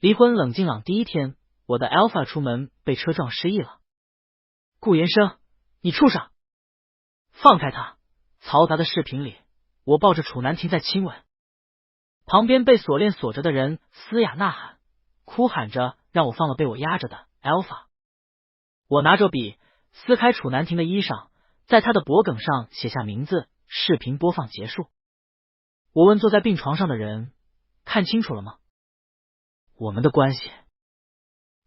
离婚冷静朗第一天，我的 Alpha 出门被车撞失忆了。顾延生，你畜生！放开他！嘈杂的视频里，我抱着楚南婷在亲吻。旁边被锁链锁着的人嘶哑呐喊，哭喊着让我放了被我压着的 Alpha。我拿着笔撕开楚南婷的衣裳，在他的脖颈上写下名字。视频播放结束。我问坐在病床上的人，看清楚了吗？我们的关系。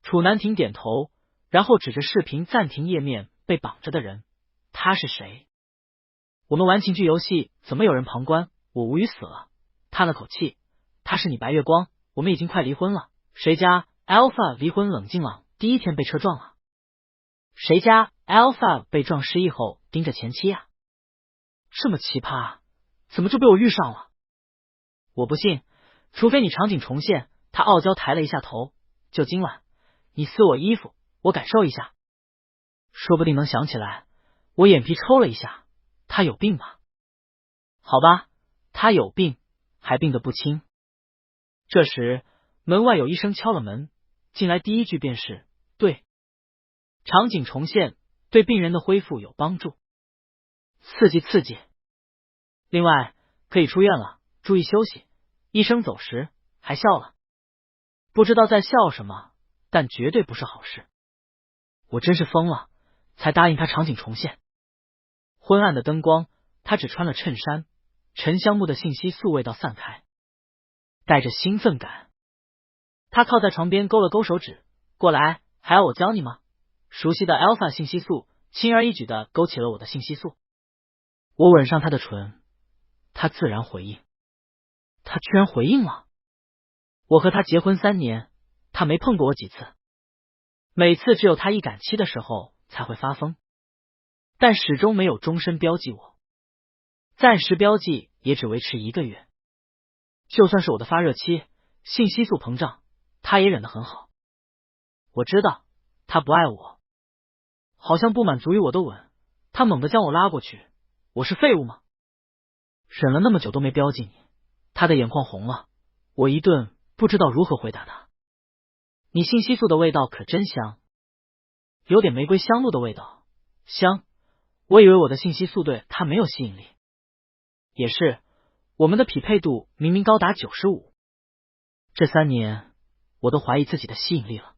楚南婷点头，然后指着视频暂停页面被绑着的人，他是谁？我们玩情趣游戏，怎么有人旁观？我无语死了，叹了口气。他是你白月光，我们已经快离婚了。谁家 Alpha 离婚冷静朗第一天被车撞了？谁家 Alpha 被撞失忆后盯着前妻啊？这么奇葩，怎么就被我遇上了？我不信，除非你场景重现。他傲娇抬了一下头，就今晚，你撕我衣服，我感受一下，说不定能想起来。我眼皮抽了一下，他有病吧？好吧，他有病，还病得不轻。这时门外有医生敲了门，进来第一句便是对。场景重现对病人的恢复有帮助，刺激刺激。另外可以出院了，注意休息。医生走时还笑了，不知道在笑什么，但绝对不是好事。我真是疯了，才答应他场景重现。昏暗的灯光，他只穿了衬衫，沉香木的信息素味道散开，带着兴奋感。他靠在床边勾了勾手指，过来，还要我教你吗？熟悉的 Alpha 信息素轻而易举地勾起了我的信息素。我吻上他的唇，他自然回应。他居然回应了。我和他结婚3年，他没碰过我几次，每次只有他一感期的时候才会发疯，但始终没有终身标记我，暂时标记也只维持1个月。就算是我的发热期，信息素膨胀，他也忍得很好。我知道他不爱我，好像不满足于我的吻，他猛地将我拉过去。我是废物吗？忍了那么久都没标记你。他的眼眶红了，我一顿不知道如何回答他。你信息素的味道可真香，有点玫瑰香露的味道，香。我以为我的信息素对他没有吸引力。也是，我们的匹配度明明高达95。这3年我都怀疑自己的吸引力了。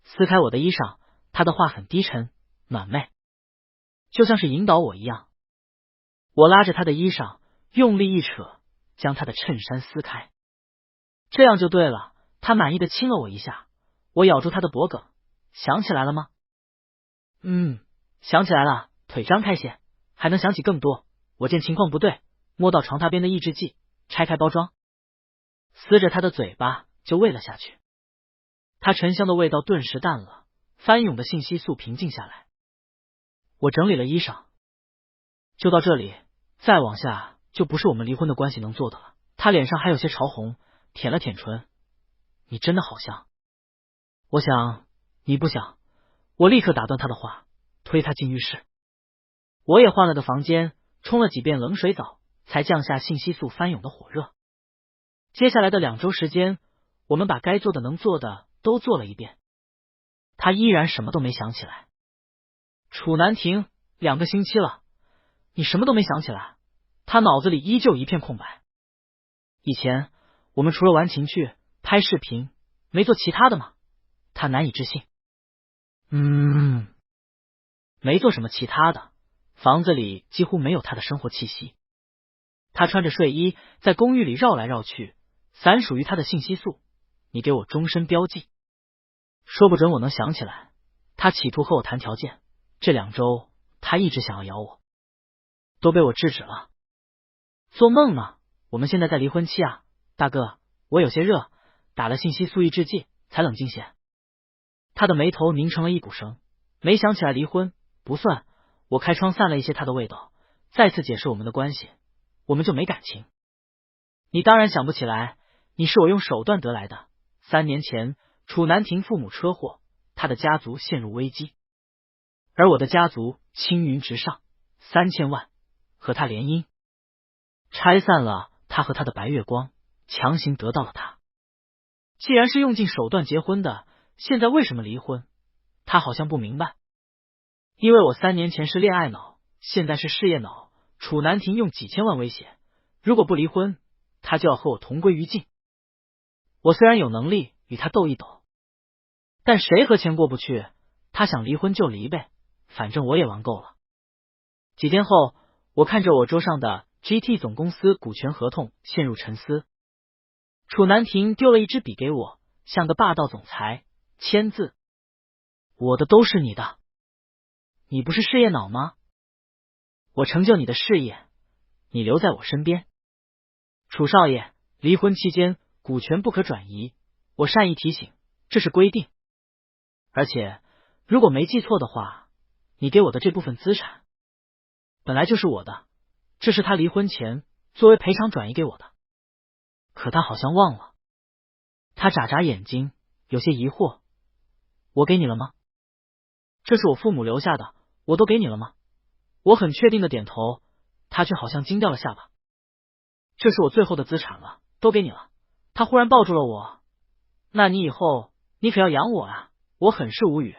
撕开我的衣裳，他的话很低沉暖媚，就像是引导我一样。我拉着他的衣裳，用力一扯，将他的衬衫撕开。这样就对了。他满意的亲了我一下，我咬住他的脖颈。想起来了吗？想起来了。腿张开些，还能想起更多。我见情况不对，摸到床榻边的抑制剂，拆开包装，撕着他的嘴巴就喂了下去。他沉香的味道顿时淡了，翻涌的信息素平静下来。我整理了衣裳，就到这里，再往下就不是我们离婚的关系能做的了。他脸上还有些潮红，舔了舔唇。你真的好像。我想你不想。我立刻打断他的话，推他进浴室。我也换了个房间，冲了几遍冷水澡，才降下信息素翻涌的火热。接下来的2周时间，我们把该做的能做的都做了一遍。他依然什么都没想起来。楚南婷，2个星期了，你什么都没想起来？他脑子里依旧一片空白。以前我们除了玩情趣、拍视频，没做其他的吗？他难以置信。没做什么其他的，房子里几乎没有他的生活气息。他穿着睡衣在公寓里绕来绕去，散属于他的信息素，你给我终身标记。说不准我能想起来。他企图和我谈条件，这2周他一直想要咬我，都被我制止了。做梦呢，我们现在在离婚期啊，大哥，我有些热，打了信息素抑制剂才冷静些。他的眉头拧成了一股绳，没想起来离婚不算。我开窗散了一些他的味道，再次解释我们的关系，我们就没感情。你当然想不起来，你是我用手段得来的。3年前楚南婷父母车祸，他的家族陷入危机，而我的家族青云直上，3000万和他联姻，拆散了他和他的白月光，强行得到了他。既然是用尽手段结婚的，现在为什么离婚？他好像不明白。因为我3年前是恋爱脑，现在是事业脑。楚南亭用几千万威胁，如果不离婚，他就要和我同归于尽。我虽然有能力与他斗一斗，但谁和钱过不去，他想离婚就离呗，反正我也玩够了。几天后，我看着我桌上的 GT 总公司股权合同，陷入沉思。楚南亭丢了一支笔给我，像个霸道总裁，签字。我的都是你的，你不是事业脑吗？我成就你的事业，你留在我身边。楚少爷，离婚期间股权不可转移，我善意提醒，这是规定。而且如果没记错的话，你给我的这部分资产本来就是我的，这是他离婚前作为赔偿转移给我的。可他好像忘了。他眨眨眼睛，有些疑惑。我给你了吗？这是我父母留下的，我都给你了吗？我很确定的点头，他却好像惊掉了下巴。这是我最后的资产了，都给你了。他忽然抱住了我。那你以后你可要养我啊！我很是无语。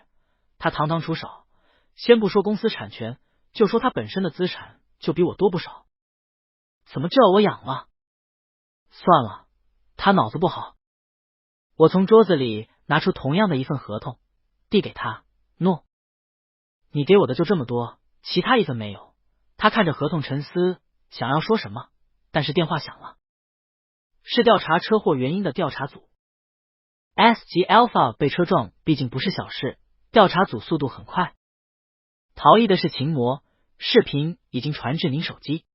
他堂堂出手，先不说公司产权，就说他本身的资产就比我多不少，怎么就要我养了？算了，他脑子不好。我从桌子里拿出同样的一份合同，递给他。诺，你给我的就这么多，其他一分没有。他看着合同沉思，想要说什么，但是电话响了，是调查车祸原因的调查组。S 级 Alpha 被车撞毕竟不是小事，调查组速度很快。逃逸的是秦魔，视频已经传至您手机。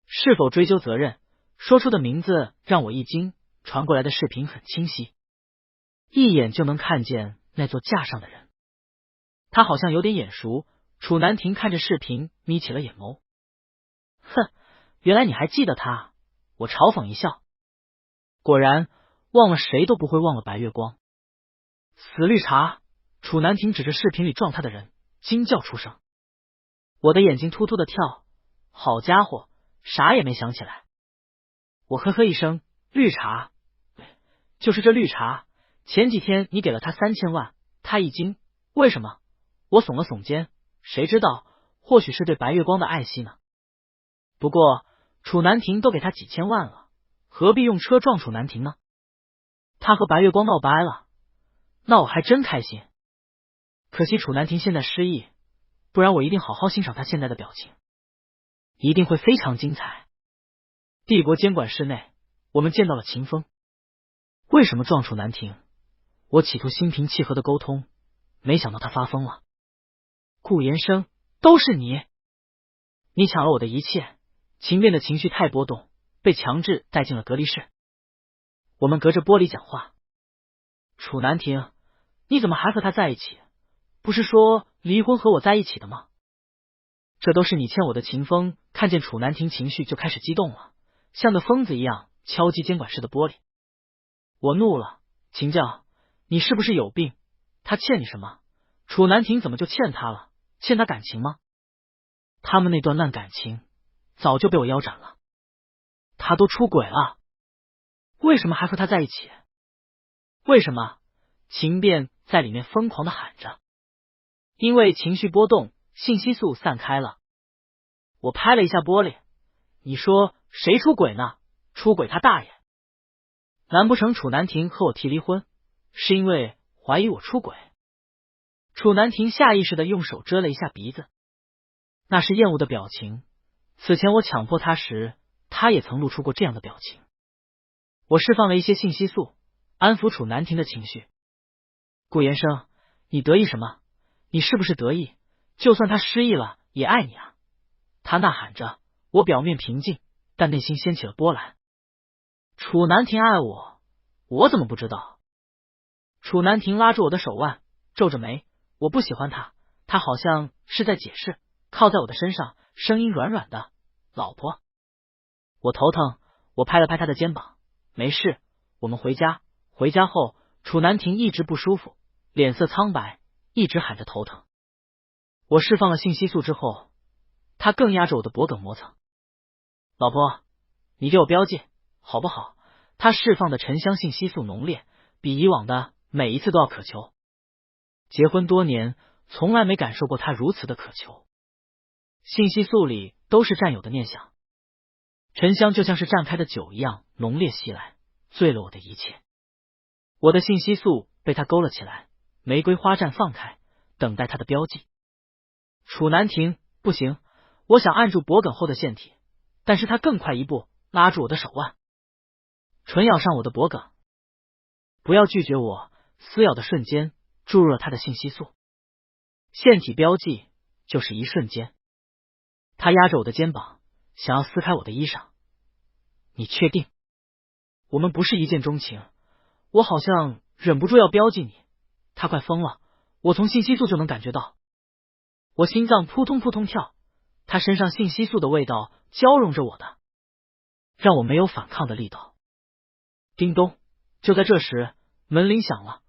是否追究责任？说出的名字让我一惊，传过来的视频很清晰，一眼就能看见那座架上的人。他好像有点眼熟。楚南亭看着视频，眯起了眼眸。哼，原来你还记得他。我嘲讽一笑。果然，忘了谁都不会忘了白月光。死绿茶！楚南亭指着视频里撞他的人，惊叫出声。我的眼睛突突的跳。好家伙，啥也没想起来。我呵呵一声，绿茶，就是这绿茶。前几天你给了他3000万，他一惊，为什么？我耸了耸肩，谁知道，或许是对白月光的爱惜呢。不过楚南亭都给他几千万了，何必用车撞楚南亭呢？他和白月光闹掰了，那我还真开心。可惜楚南亭现在失忆，不然我一定好好欣赏他现在的表情，一定会非常精彩。帝国监管室内，我们见到了秦风。为什么撞楚南亭？我企图心平气和的沟通，没想到他发疯了。顾延生，都是你！你抢了我的一切。秦变的情绪太波动，被强制带进了隔离室。我们隔着玻璃讲话。楚南亭，你怎么还和他在一起？不是说离婚和我在一起的吗？这都是你欠我的。秦风看见楚南亭情绪就开始激动了，像个疯子一样敲击监管室的玻璃。我怒了，秦教，你是不是有病？他欠你什么？楚南亭怎么就欠他了？欠他感情吗？他们那段烂感情早就被我腰斩了。他都出轨了，为什么还和他在一起？为什么？秦变在里面疯狂的喊着。因为情绪波动，信息素散开了。我拍了一下玻璃，你说谁出轨呢？出轨他大爷！难不成楚南亭和我提离婚，是因为怀疑我出轨？楚南亭下意识的用手遮了一下鼻子，那是厌恶的表情。此前我强迫他时，他也曾露出过这样的表情。我释放了一些信息素，安抚楚南亭的情绪。顾延生，你得意什么？你是不是得意？就算他失忆了，也爱你啊！他呐喊着。我表面平静，但内心掀起了波澜。楚南亭爱我，我怎么不知道？楚南亭拉住我的手腕，皱着眉。我不喜欢他，他好像是在解释，靠在我的身上，声音软软的。老婆，我头疼，我拍了拍他的肩膀。没事，我们回家。回家后，楚南亭一直不舒服，脸色苍白，一直喊着头疼。我释放了信息素之后，他更压着我的脖颈磨蹭。老婆，你给我标记好不好？他释放的沉香信息素浓烈，比以往的每一次都要渴求。结婚多年，从来没感受过他如此的渴求。信息素里都是占有的念想，沉香就像是绽开的酒一样浓烈袭来，醉了我的一切。我的信息素被他勾了起来，玫瑰花绽放开，等待他的标记。楚南亭，不行，我想按住脖梗后的腺体，但是他更快一步，拉住我的手腕，唇咬上我的脖梗。不要拒绝我，撕咬的瞬间注入了他的信息素。腺体标记就是一瞬间。他压着我的肩膀，想要撕开我的衣裳。你确定我们不是一见钟情？我好像忍不住要标记你。他快疯了，我从信息素就能感觉到。我心脏扑通扑通跳，他身上信息素的味道交融着我的，让我没有反抗的力道。叮咚！就在这时，门铃响了。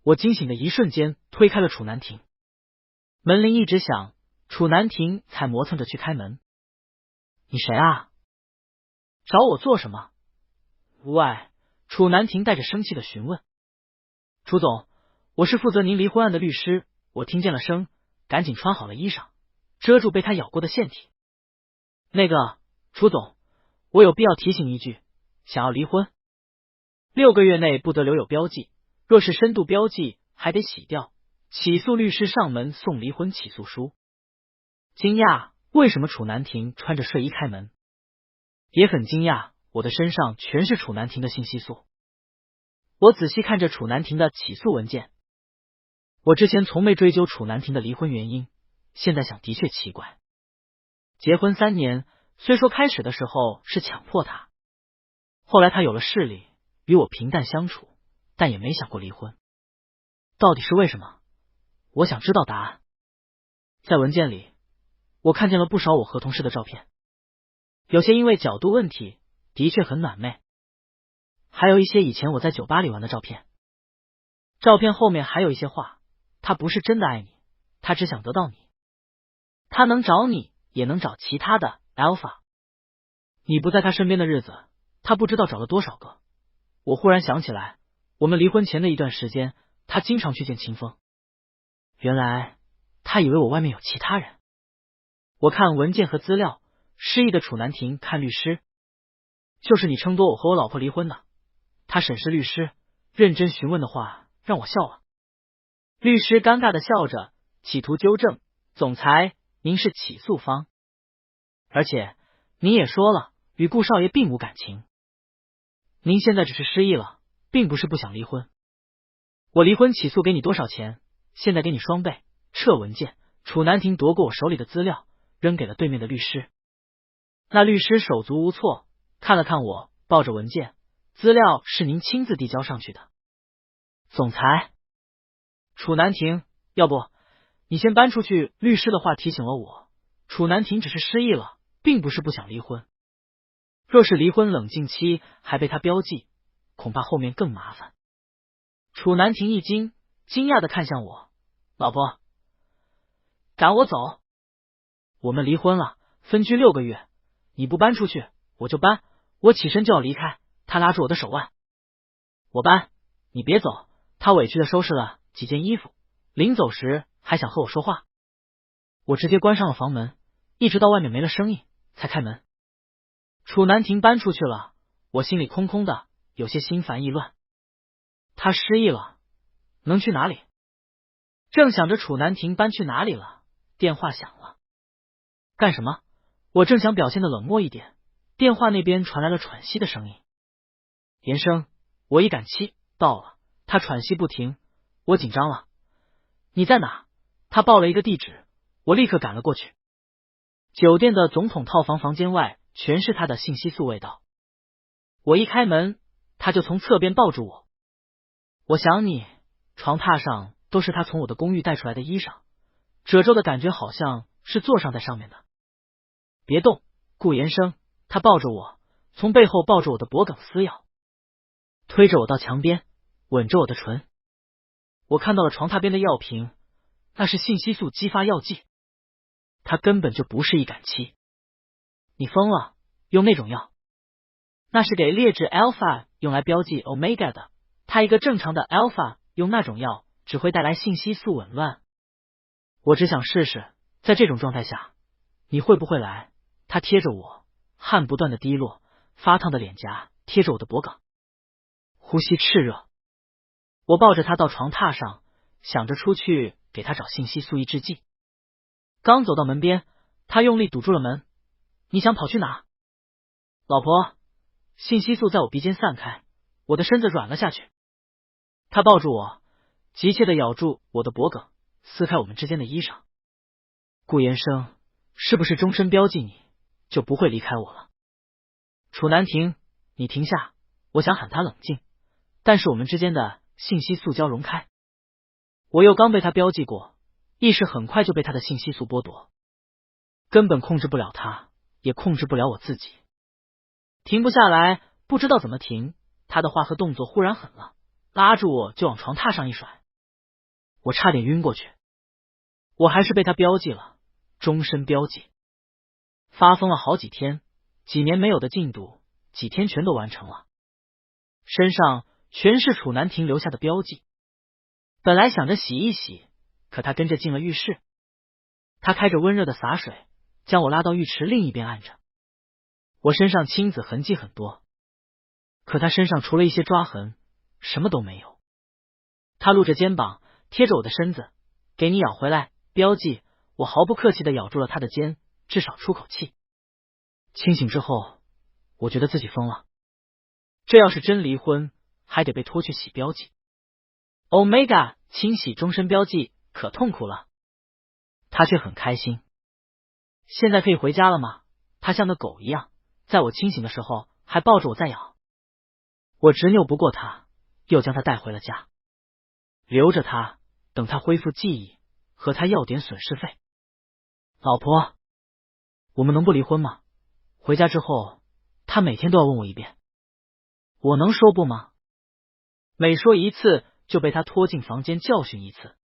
我惊醒的一瞬间推开了楚南亭。门铃一直响，楚南亭才磨蹭着去开门。你谁啊？找我做什么？喂！楚南亭带着生气的询问。楚总，我是负责您离婚案的律师。我听见了声，赶紧穿好了衣裳，遮住被他咬过的腺体。那个，楚总，我有必要提醒一句，想要离婚，6个月内不得留有标记，若是深度标记，还得洗掉。起诉律师上门送离婚起诉书。惊讶，为什么楚南亭穿着睡衣开门？也很惊讶，我的身上全是楚南亭的信息素。我仔细看着楚南亭的起诉文件。我之前从没追究楚南亭的离婚原因，现在想的确奇怪。结婚3年，虽说开始的时候是强迫他，后来他有了势力，与我平淡相处，但也没想过离婚。到底是为什么？我想知道答案。在文件里，我看见了不少我和同事的照片，有些因为角度问题，的确很暖妹，还有一些以前我在酒吧里玩的照片。照片后面还有一些话，他不是真的爱你，他只想得到你。他能找你，也能找其他的 Alpha。 你不在他身边的日子，他不知道找了多少个。我忽然想起来，我们离婚前的一段时间，他经常去见秦风。原来他以为我外面有其他人。我看文件和资料，失忆的楚南亭看律师，就是你撑多我和我老婆离婚的。他审视律师，认真询问的话让我笑了。律师尴尬的笑着，企图纠正，总裁，您是起诉方，而且您也说了，与顾少爷并无感情。您现在只是失忆了，并不是不想离婚。我离婚起诉给你多少钱？现在给你双倍。撤文件。楚南亭夺过我手里的资料，扔给了对面的律师。那律师手足无措，看了看我，抱着文件，资料是您亲自递交上去的。总裁，楚南亭，要不你先搬出去。律师的话提醒了我，楚南亭只是失忆了，并不是不想离婚。若是离婚冷静期还被他标记，恐怕后面更麻烦。楚南亭一惊，惊讶的看向我，老婆，赶我走？我们离婚了，分居6个月，你不搬出去，我就搬。我起身就要离开，他拉住我的手腕。我搬，你别走。他委屈的收拾了几件衣服，临走时还想和我说话。我直接关上了房门，一直到外面没了声音才开门。楚南亭搬出去了，我心里空空的，有些心烦意乱。他失忆了，能去哪里？正想着楚南亭搬去哪里了，电话响了。干什么？我正想表现的冷漠一点，电话那边传来了喘息的声音。严生，我一感气，到了。他喘息不停，我紧张了。你在哪？他报了一个地址，我立刻赶了过去。酒店的总统套房房间外全是他的信息素味道。我一开门，他就从侧边抱住我。我想你。床榻上都是他从我的公寓带出来的衣裳，褶皱的感觉好像是坐上在上面的。别动，顾延生。他抱着我，从背后抱着我的脖梗撕咬，推着我到墙边，吻着我的唇。我看到了床榻边的药瓶，那是信息素激发药剂。他根本就不是一感期。你疯了，用那种药？那是给劣质 Alpha 用来标记 Omega 的，他一个正常的 Alpha 用那种药只会带来信息素紊乱。我只想试试，在这种状态下，你会不会来？他贴着我，汗不断的滴落，发烫的脸颊贴着我的脖颈，呼吸炽热。我抱着他到床榻上，想着出去给他找信息素抑制剂。刚走到门边，他用力堵住了门。你想跑去哪？老婆，信息素在我鼻尖散开，我的身子软了下去。他抱住我，急切的咬住我的脖颈，撕开我们之间的衣裳。顾延生，是不是终身标记你就不会离开我了？楚南亭，你停下！我想喊他冷静，但是我们之间的信息素交融开。我又刚被他标记过，意识很快就被他的信息素剥夺，根本控制不了他，也控制不了我自己。停不下来，不知道怎么停。他的话和动作忽然狠了，拉住我就往床榻上一甩，我差点晕过去。我还是被他标记了，终身标记。发疯了好几天，几年没有的进度，几天全都完成了。身上全是楚南亭留下的标记。本来想着洗一洗，可他跟着进了浴室。他开着温热的洒水，将我拉到浴池另一边按着。我身上青紫痕迹很多，可他身上除了一些抓痕，什么都没有。他露着肩膀，贴着我的身子，给你咬回来，标记。我毫不客气的咬住了他的肩，至少出口气。清醒之后，我觉得自己疯了。这要是真离婚，还得被拖去洗标记。Omega 清洗终身标记可痛苦了，他却很开心。现在可以回家了吗？他像个狗一样，在我清醒的时候还抱着我在咬。我执拗不过他，又将他带回了家，留着他，等他恢复记忆，和他要点损失费。老婆，我们能不离婚吗？回家之后，他每天都要问我一遍，我能说不吗？每说一次，就被他拖进房间教训一次。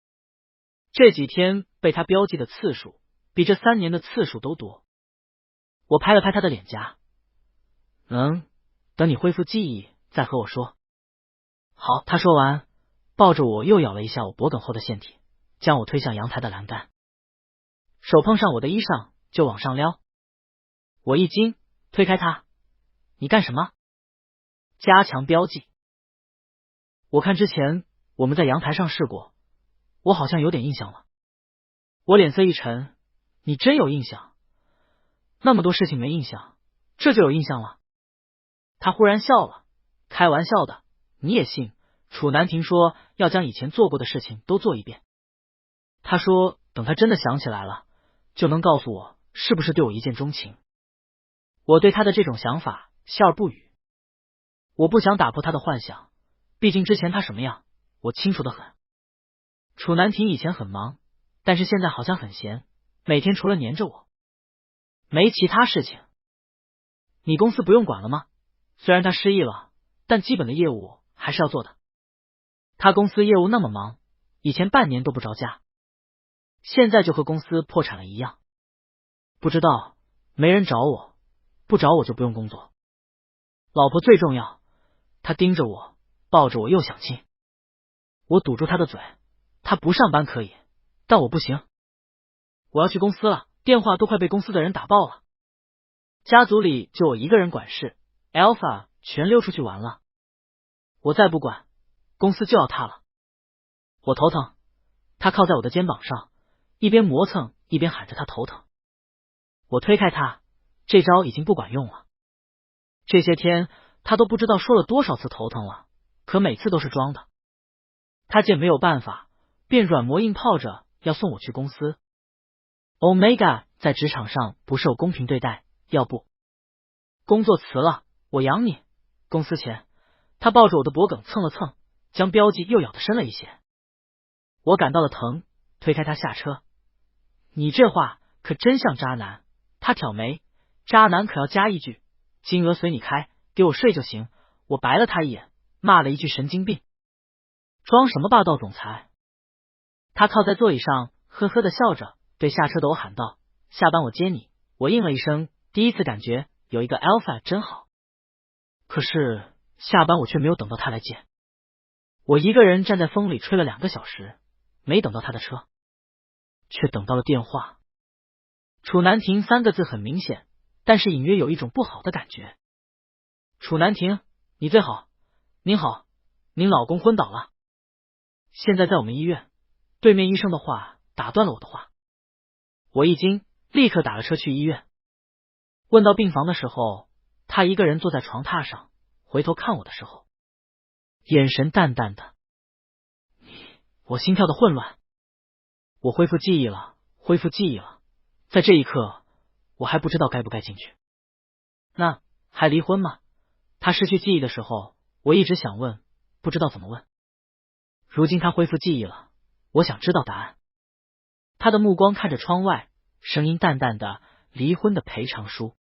这几天被他标记的次数，比这3年的次数都多。我拍了拍他的脸颊，等你恢复记忆再和我说。好，他说完，抱着我又咬了一下我脖颈后的腺体，将我推向阳台的栏杆，手碰上我的衣裳就往上撩。我一惊，推开他，你干什么？加强标记。我看之前我们在阳台上试过，我好像有点印象了。我脸色一沉，你真有印象？那么多事情没印象，这就有印象了？他忽然笑了，开玩笑的，你也信？楚南亭说要将以前做过的事情都做一遍。他说等他真的想起来了，就能告诉我是不是对我一见钟情。我对他的这种想法笑而不语。我不想打破他的幻想，毕竟之前他什么样，我清楚得很。楚南亭以前很忙，但是现在好像很闲，每天除了黏着我，没其他事情。你公司不用管了吗？虽然他失忆了，但基本的业务还是要做的。他公司业务那么忙，以前半年都不着家，现在就和公司破产了一样。不知道，没人找我，不找我就不用工作。老婆最重要。他盯着我，抱着我又想亲。我堵住他的嘴，他不上班可以，但我不行。我要去公司了，电话都快被公司的人打爆了。家族里就我一个人管事 ，Alpha 全溜出去玩了。我再不管，公司就要塌了。我头疼，他靠在我的肩膀上，一边磨蹭一边喊着他头疼。我推开他，这招已经不管用了。这些天他都不知道说了多少次头疼了，可每次都是装的。他见没有办法，便软磨硬泡着要送我去公司。Omega 在职场上不受公平对待，要不工作辞了，我养你。公司前，他抱着我的脖颈蹭了蹭，将标记又咬得深了一些。我感到了疼，推开他下车。你这话可真像渣男。他挑眉，渣男可要加一句，金额随你开，给我睡就行。我白了他一眼，骂了一句神经病。装什么霸道总裁？他靠在座椅上，呵呵的笑着，对下车的我喊道：下班我接你。我应了一声，第一次感觉有一个 Alpha 真好。可是下班我却没有等到他来接。我一个人站在风里吹了2个小时，没等到他的车，却等到了电话。楚南亭3个字很明显，但是隐约有一种不好的感觉。楚南亭，你最好。您好，您老公昏倒了，现在在我们医院。对面医生的话打断了我的话。我一惊，立刻打了车去医院。问到病房的时候，他一个人坐在床榻上，回头看我的时候，眼神淡淡的。我心跳的混乱。我恢复记忆了，恢复记忆了。在这一刻，我还不知道该不该进去。那还离婚吗？他失去记忆的时候，我一直想问，不知道怎么问。如今他恢复记忆了，我想知道答案。他的目光看着窗外，声音淡淡的，离婚的赔偿书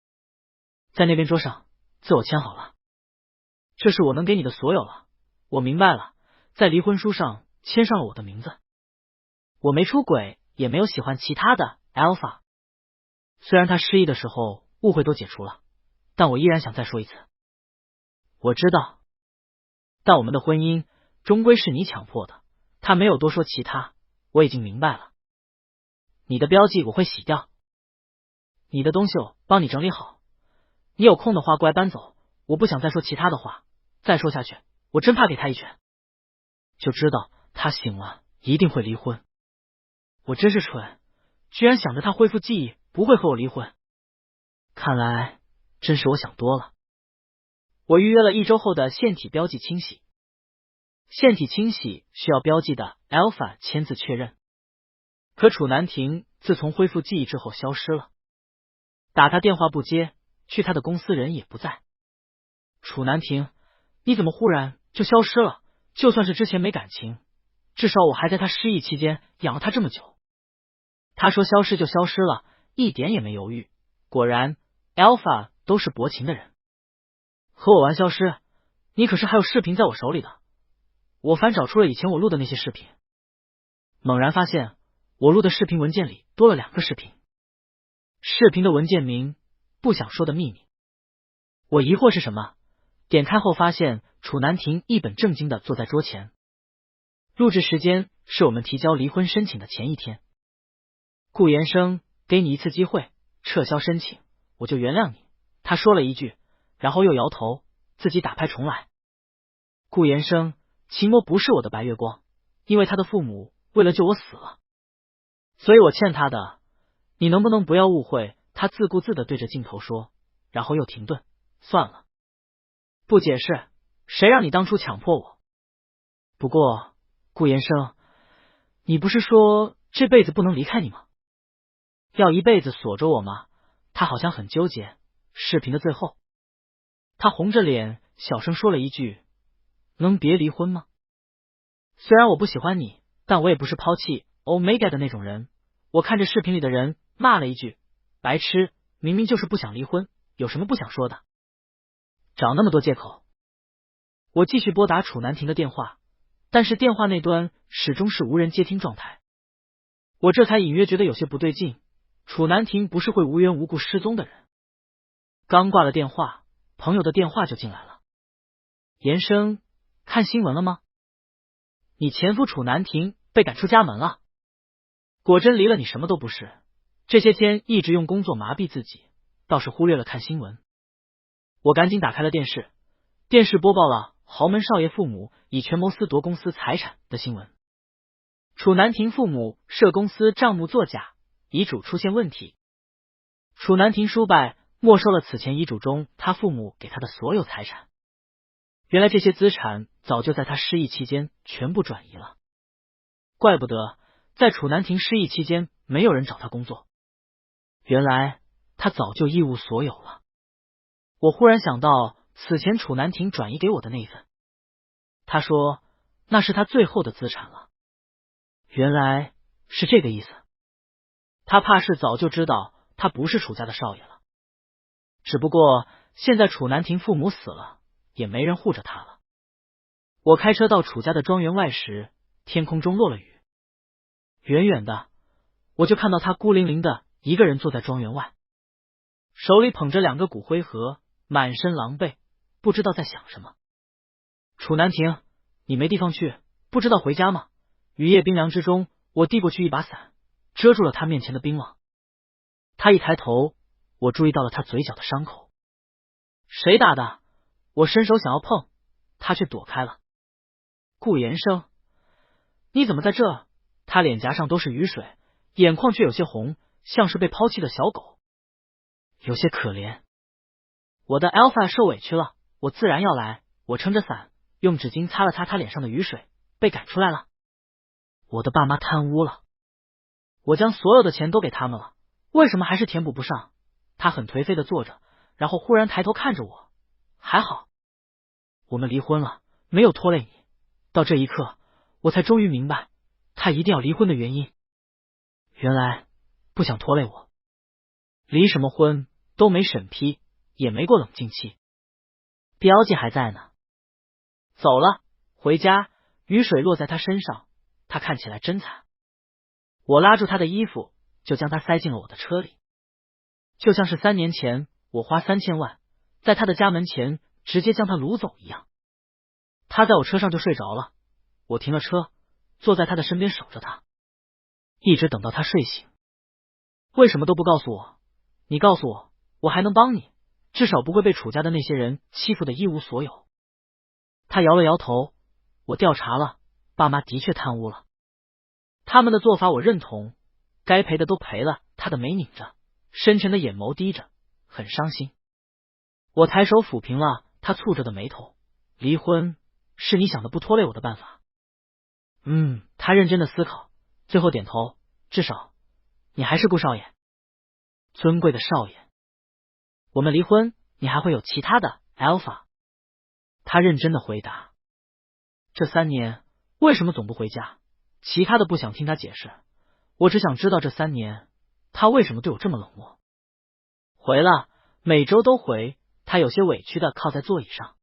在那边桌上，字我签好了。这是我能给你的所有了。我明白了，在离婚书上签上了我的名字。我没出轨，也没有喜欢其他的 Alpha。虽然他失忆的时候误会都解除了，但我依然想再说一次。我知道，但我们的婚姻终归是你强迫的。他没有多说其他，我已经明白了。你的标记我会洗掉，你的东西我帮你整理好，你有空的话过来搬走。我不想再说其他的话，再说下去，我真怕给他一拳。就知道他醒了一定会离婚。我真是蠢，居然想着他恢复记忆不会和我离婚。看来真是我想多了。我预约了1周后的腺体标记清洗。腺体清洗需要标记的 Alpha 签字确认。可楚南亭自从恢复记忆之后消失了，打他电话不接，去他的公司人也不在。楚南亭，你怎么忽然就消失了？就算是之前没感情，至少我还在他失忆期间养了他这么久。他说消失就消失了，一点也没犹豫。果然 Alpha 都是薄情的人。和我玩消失？你可是还有视频在我手里的。我翻找出了以前我录的那些视频，猛然发现我录的视频文件里多了2个视频。视频的文件名不想说的秘密。我疑惑是什么？点开后发现楚南亭一本正经的坐在桌前。录制时间是我们提交离婚申请的前一天。顾延生，给你一次机会，撤销申请，我就原谅你。他说了一句，然后又摇头，自己打牌重来。顾延生，秦魔不是我的白月光，因为他的父母为了救我死了，所以我欠他的。你能不能不要误会？他自顾自的对着镜头说，然后又停顿。算了，不解释，谁让你当初强迫我？不过顾延生，你不是说这辈子不能离开你吗？要一辈子锁着我吗？他好像很纠结。视频的最后，他红着脸小声说了一句，能别离婚吗？虽然我不喜欢你，但我也不是抛弃 Omega 的那种人。我看着视频里的人骂了一句，白痴，明明就是不想离婚，有什么不想说的？找那么多借口。我继续拨打楚南亭的电话，但是电话那端始终是无人接听状态。我这才隐约觉得有些不对劲，楚南亭不是会无缘无故失踪的人。刚挂了电话，朋友的电话就进来了。延生，看新闻了吗？你前夫楚南亭被赶出家门了。果真离了你什么都不是。这些天一直用工作麻痹自己，倒是忽略了看新闻。我赶紧打开了电视，电视播报了豪门少爷父母以权谋私夺公司财产的新闻。楚南亭父母涉公司账目作假，遗嘱出现问题。楚南亭叔败，没收了此前遗嘱中他父母给他的所有财产。原来这些资产早就在他失忆期间全部转移了。怪不得在楚南亭失忆期间没有人找他工作，原来他早就一无所有了。我忽然想到此前楚南亭转移给我的那一份，他说那是他最后的资产了。原来是这个意思。他怕是早就知道他不是楚家的少爷了，只不过现在楚南亭父母死了，也没人护着他了。我开车到楚家的庄园外时，天空中落了雨。远远的，我就看到他孤零零的一个人坐在庄园外，手里捧着2个骨灰盒，满身狼狈，不知道在想什么。楚南亭，你没地方去，不知道回家吗？雨夜冰凉之中，我递过去一把伞，遮住了他面前的冰冷。他一抬头，我注意到了他嘴角的伤口。谁打的？我伸手想要碰，他却躲开了。顾延生，你怎么在这？他脸颊上都是雨水，眼眶却有些红，像是被抛弃的小狗，有些可怜。我的 Alpha 受委屈了，我自然要来。我撑着伞，用纸巾擦了擦他脸上的雨水，被赶出来了。我的爸妈贪污了，我将所有的钱都给他们了，为什么还是填补不上？他很颓废的坐着，然后忽然抬头看着我。还好，我们离婚了，没有拖累你。到这一刻，我才终于明白他一定要离婚的原因。原来不想拖累我。离什么婚都没审批，也没过冷静期。标记还在呢。走了，回家。雨水落在他身上，他看起来真惨。我拉住他的衣服，就将他塞进了我的车里，就像是3年前我花3000万在他的家门前直接将他掳走一样。他在我车上就睡着了，我停了车，坐在他的身边守着他，一直等到他睡醒。为什么都不告诉我？你告诉我，我还能帮你，至少不会被楚家的那些人欺负的一无所有。他摇了摇头，我调查了，爸妈的确贪污了，他们的做法我认同，该赔的都赔了。他的眉拧着，深沉的眼眸低着，很伤心。我抬手抚平了他蹙着的眉头。离婚是你想的不拖累我的办法。他认真的思考，最后点头，至少你还是顾少爷。尊贵的少爷，我们离婚，你还会有其他的 Alpha？ 他认真的回答。这3年为什么总不回家？其他的不想听他解释，我只想知道这3年他为什么对我这么冷漠。回了，每周都回。他有些委屈的靠在座椅上。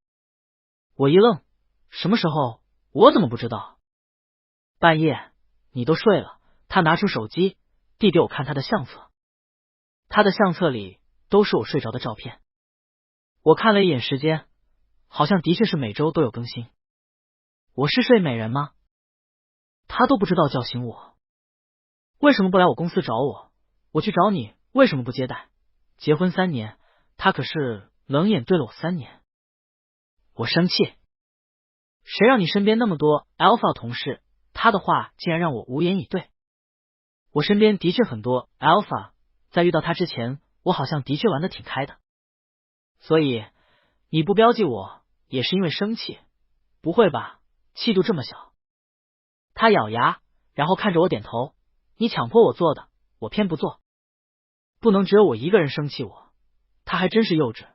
我一愣，什么时候？我怎么不知道？半夜你都睡了。他拿出手机递给我看他的相册，他的相册里都是我睡着的照片。我看了一眼时间，好像的确是每周都有更新。我是睡美人吗？他都不知道叫醒我。为什么不来我公司找我？我去找你，为什么不接待？结婚3年，他可是冷眼对了我3年。我生气。谁让你身边那么多 Alpha 同事？他的话竟然让我无言以对。我身边的确很多 Alpha， 在遇到他之前，我好像的确玩得挺开的。所以你不标记我，也是因为生气？不会吧，气度这么小。他咬牙，然后看着我点头。你强迫我做的，我偏不做。不能只有我一个人生气我。他还真是幼稚，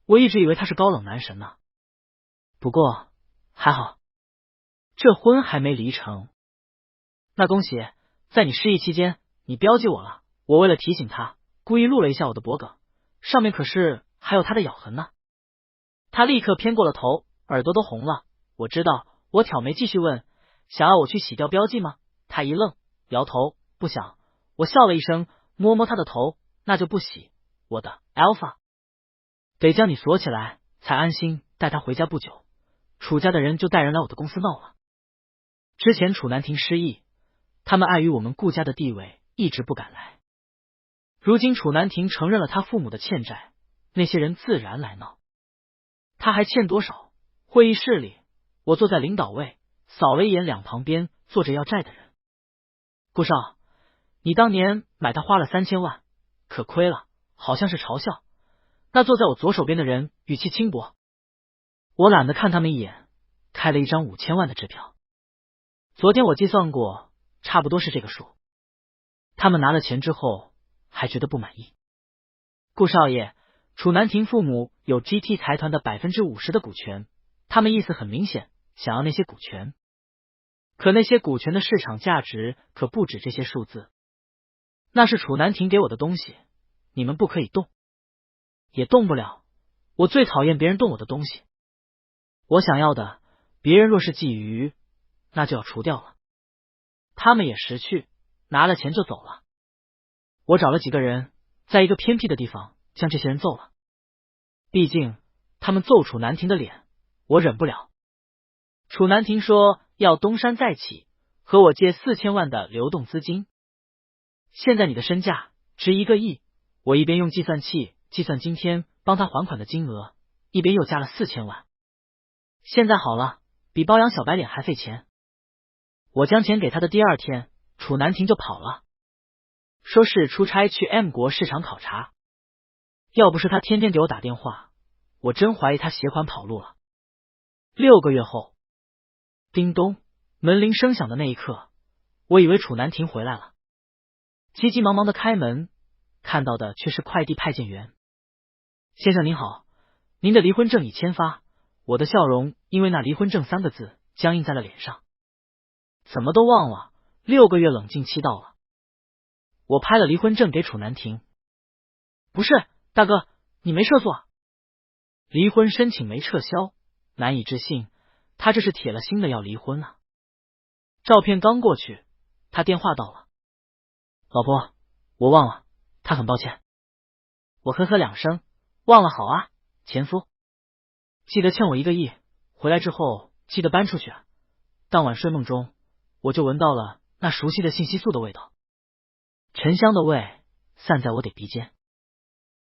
我一直以为他是高冷男神呢。不过还好，这婚还没离成。那恭喜，在你失忆期间，你标记我了。我为了提醒他，故意录了一下我的脖梗，上面可是还有他的咬痕呢。他立刻偏过了头，耳朵都红了。我知道，我挑眉继续问，想要我去洗掉标记吗？他一愣，摇头，不想。我笑了一声，摸摸他的头，那就不洗。我的 Alpha 得将你锁起来才安心带他回家。不久，楚家的人就带人来我的公司闹了。之前楚南亭失忆，他们碍于我们顾家的地位，一直不敢来。如今楚南亭承认了他父母的欠债，那些人自然来闹。他还欠多少？会议室里，我坐在领导位，扫了一眼两旁边坐着要债的人。顾少，你当年买他花了3000万，可亏了，好像是嘲笑。那坐在我左手边的人语气轻薄。我懒得看他们一眼，开了一张5000万的支票。昨天我计算过，差不多是这个数。他们拿了钱之后，还觉得不满意。顾少爷，楚南亭父母有 GT 财团的50%的股权，他们意思很明显，想要那些股权。可那些股权的市场价值可不止这些数字。那是楚南亭给我的东西，你们不可以动。也动不了，我最讨厌别人动我的东西。我想要的，别人若是觊觎，那就要除掉了。他们也识趣，拿了钱就走了。我找了几个人，在一个偏僻的地方将这些人揍了。毕竟他们揍楚南亭的脸，我忍不了。楚南亭说要东山再起，和我借4000万的流动资金。现在你的身价值1个亿，我一边用计算器计算今天帮他还款的金额，一边又加了4000万。现在好了，比包养小白脸还费钱。我将钱给他的第2天，楚南亭就跑了，说是出差去 M 国市场考察。要不是他天天给我打电话，我真怀疑他携款跑路了。6个月后，叮咚，门铃声响的那一刻，我以为楚南亭回来了，急急忙忙的开门，看到的却是快递派件员。先生您好，您的离婚证已签发。我的笑容因为那离婚证3个字僵硬在了脸上。怎么都忘了6个月冷静期到了。我拍了离婚证给楚南亭。不是，大哥，你没撤诉啊？离婚申请没撤销，难以置信，他这是铁了心的要离婚啊。照片刚过去，他电话到了。老婆，我忘了，他很抱歉。我呵呵2声，忘了好啊，前夫。记得欠我1个亿，回来之后记得搬出去啊。当晚睡梦中，我就闻到了那熟悉的信息素的味道，沉香的味散在我的鼻尖。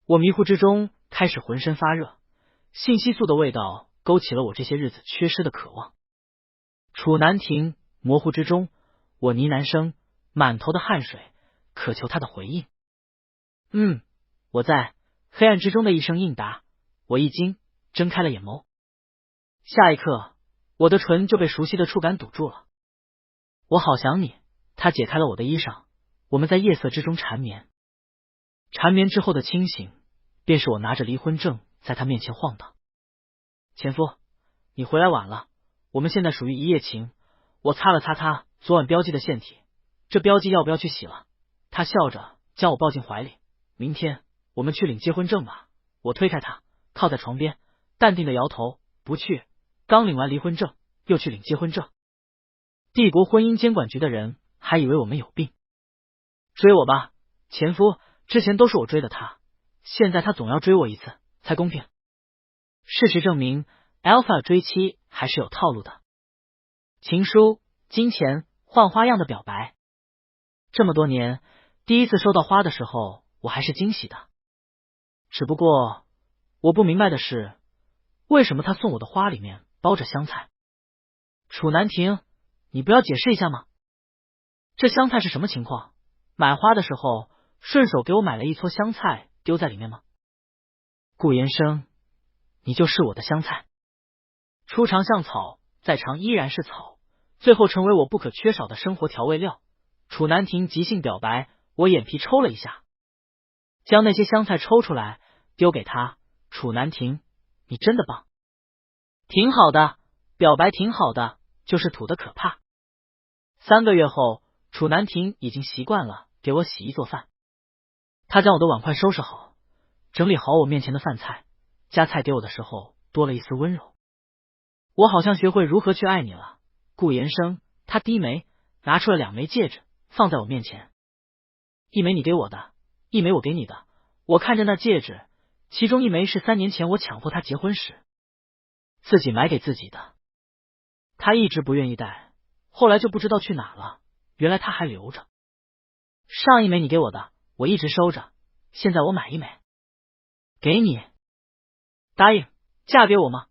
我迷糊之中开始浑身发热，信息素的味道勾起了我这些日子缺失的渴望。楚南亭，模糊之中，我呢喃声，满头的汗水，渴求他的回应。我在。黑暗之中的一声应答，我一惊，睁开了眼眸。下一刻，我的唇就被熟悉的触感堵住了。我好想你。他解开了我的衣裳，我们在夜色之中缠绵。缠绵之后的清醒，便是我拿着离婚证在他面前晃荡。前夫，你回来晚了，我们现在属于一夜情。我擦了擦他昨晚标记的腺体，这标记要不要去洗了？他笑着将我抱进怀里。明天我们去领结婚证吧。我推开他，靠在床边，淡定的摇头，不去。刚领完离婚证，又去领结婚证。帝国婚姻监管局的人还以为我们有病。追我吧，前夫，之前都是我追的他，现在他总要追我一次才公平。事实证明 Alpha 追妻还是有套路的。情书、金钱、换花样的表白。这么多年，第一次收到花的时候，我还是惊喜的。只不过我不明白的是，为什么他送我的花里面包着香菜？楚南亭，你不要解释一下吗？这香菜是什么情况？买花的时候顺手给我买了一撮香菜丢在里面吗？顾延生，你就是我的香菜。初尝像草，再尝依然是草，最后成为我不可缺少的生活调味料。楚南亭即兴表白，我眼皮抽了一下，将那些香菜抽出来丢给他。楚南亭，你真的棒。挺好的，表白挺好的，就是土的可怕。3个月后，楚南亭已经习惯了给我洗衣做饭。他将我的碗筷收拾好，整理好我面前的饭菜，夹菜给我的时候多了一丝温柔。我好像学会如何去爱你了，顾延生。他低眉，拿出了2枚戒指放在我面前，一枚你给我的，一枚我给你的。我看着那戒指，其中一枚是3年前我强迫他结婚时自己买给自己的，他一直不愿意戴，后来就不知道去哪了，原来他还留着。上一枚你给我的，我一直收着，现在我买一枚给你。答应嫁给我吗？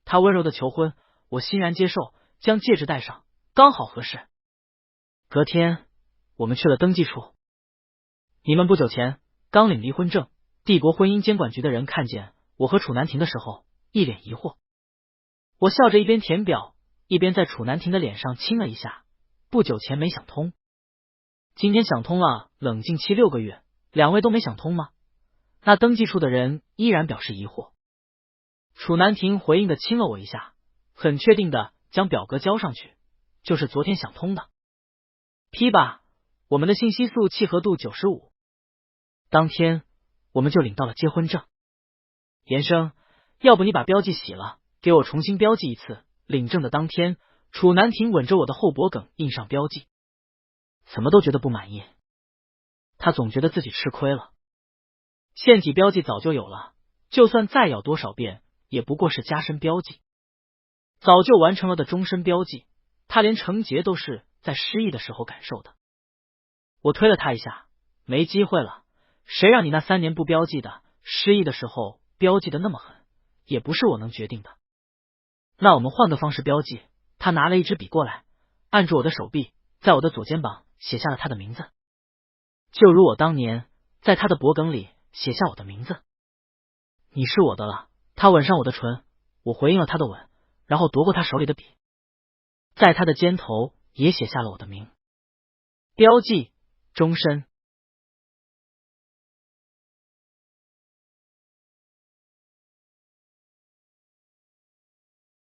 他温柔的求婚，我欣然接受，将戒指戴上，刚好合适。隔天我们去了登记处。你们不久前刚领离婚证，帝国婚姻监管局的人看见我和楚南亭的时候一脸疑惑。我笑着一边填表，一边在楚南亭的脸上亲了一下。不久前没想通，今天想通了。冷静期6个月，2位都没想通吗？那登记处的人依然表示疑惑。楚南亭回应的亲了我一下，很确定的将表格交上去，就是昨天想通的。批吧，我们的信息素契合度95。当天我们就领到了结婚证。延生，要不你把标记洗了，给我重新标记一次。领证的当天，楚南亭吻着我的后脖梗印上标记，怎么都觉得不满意。他总觉得自己吃亏了。腺体标记早就有了，就算再咬多少遍，也不过是加深标记。早就完成了的终身标记，他连成劫都是在失忆的时候感受的。我推了他一下，没机会了，谁让你那3年不标记的，失忆的时候标记的那么狠，也不是我能决定的。那我们换个方式标记。他拿了一支笔过来，按住我的手臂，在我的左肩膀写下了他的名字，就如我当年在他的脖梗里写下我的名字。你是我的了。他吻上我的唇，我回应了他的吻，然后夺过他手里的笔，在他的肩头也写下了我的名。标记终身。